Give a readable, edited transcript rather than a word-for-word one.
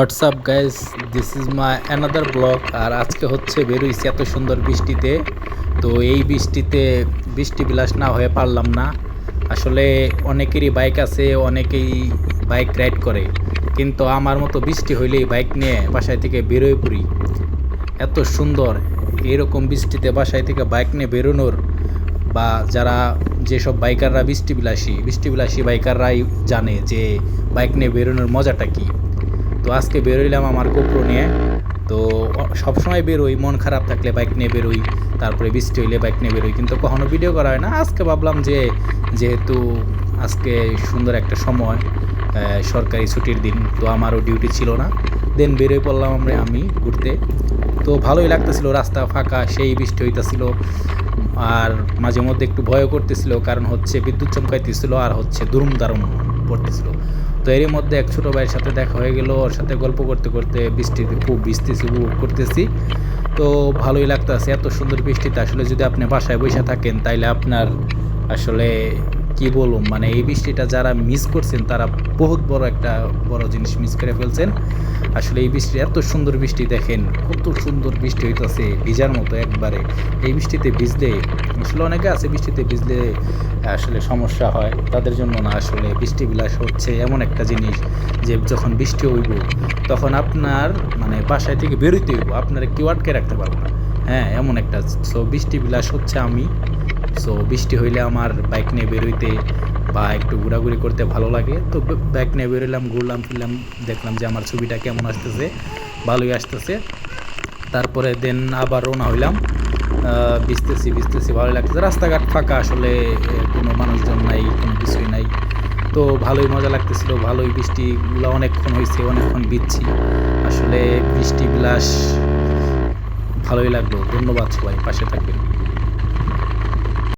WhatsApp guys, this is my another blog. আর আজকে হচ্ছে বেরোইছি এত সুন্দর বৃষ্টিতে। তো এই বৃষ্টিতে বৃষ্টি বিলাস না হয়ে পারলাম না। আসলে অনেকেরই বাইক আছে, অনেকেই বাইক রাইড করে, কিন্তু আমার মতো বৃষ্টি হইলেই বাইক নিয়ে বাসায় থেকে বেরোয় পড়ি। এত সুন্দর এরকম বৃষ্টিতে বাসায় থেকে বাইক নিয়ে বেরোনোর, বা যারা যেসব বাইকাররা বৃষ্টিবিলাসী বাইকাররাই জানে যে বাইক নিয়ে বেরোনোর মজাটা কী। তো আজকে বেরোইলাম আমার গোপ্রো নিয়ে। তো সবসময় বেরোই, মন খারাপ থাকলে বাইক নিয়ে বেরোই, তারপরে বৃষ্টি হইলে বাইক নিয়ে বেরোই, কিন্তু কখনো ভিডিও করা হয় না। আজকে ভাবলাম যে যেহেতু আজকে সুন্দর একটা সময়, সরকারি ছুটির দিন, তো আমারও ডিউটি ছিল না, দেন বেরোই পড়লাম আমি ঘুরতে। তো ভালোই লাগতেছিল, রাস্তা ফাঁকা, সেই বৃষ্টি হইতেছিল। আর মাঝে মধ্যে একটু ভয়ও করতেছিল, কারণ হচ্ছে বিদ্যুৎ চমকাইতেছিল আর হচ্ছে দুরুম দারুম পড়তেছিল। তো এরই মধ্যে এক ছোটো ভাইয়ের সাথে দেখা হয়ে গেল, ওর সাথে গল্প করতে করতে বৃষ্টিতে খুব ভিজতেছি, উপভোগ করতেছি। তো ভালোই লাগতেছে এত সুন্দর বৃষ্টিতে। আসলে যদি আপনি বাসায় বসে থাকেন তাইলে আপনার আসলে কি বলবো, মানে এই বৃষ্টিটা যারা মিস করছেন তারা বহুত বড় জিনিস মিস করে ফেলছেন। আসলে এই বৃষ্টি, এত সুন্দর বৃষ্টি, দেখেন কত সুন্দর বৃষ্টি হইতেছে, ভিজার মতো একবারে। এই বৃষ্টিতে ভিজলে, আসলে অনেকে আছে বৃষ্টিতে ভিজলে আসলে সমস্যা হয়, তাদের জন্য না। আসলে বৃষ্টি বিলাস হচ্ছে এমন একটা জিনিস যে যখন বৃষ্টি হইব তখন আপনার মানে বাসায় থেকে বেরোইতে হইব, আপনারা কেউ আটকে রাখতে পারবো না। হ্যাঁ, এমন একটা। সো বৃষ্টি বিলাস হচ্ছে আমি। সো বৃষ্টি হইলে আমার বাইক নিয়ে বেরোইতে বা একটু ঘোরাঘুরি করতে ভালো লাগে। তো বাইক নিয়ে বেরোলাম, ঘুরলাম ফিরলাম, দেখলাম যে আমার ছবিটা কেমন আসতেছে, ভালোই আসতেছে। তারপরে দেন আবার রওনা হইলাম। ভিজতেছি, ভালো লাগতেছে, রাস্তাঘাট ফাঁকা, আসলে কোনো মানুষজন নাই, কোনো কিছুই নাই। তো ভালোই মজা লাগতেছিল, ভালোই বৃষ্টিগুলো অনেকক্ষণ হয়েছে, অনেকক্ষণ ভিজছি। আসলে বৃষ্টি বিলাস ভালোই লাগলো। ধন্যবাদ, সবাই পাশে থাকবেন।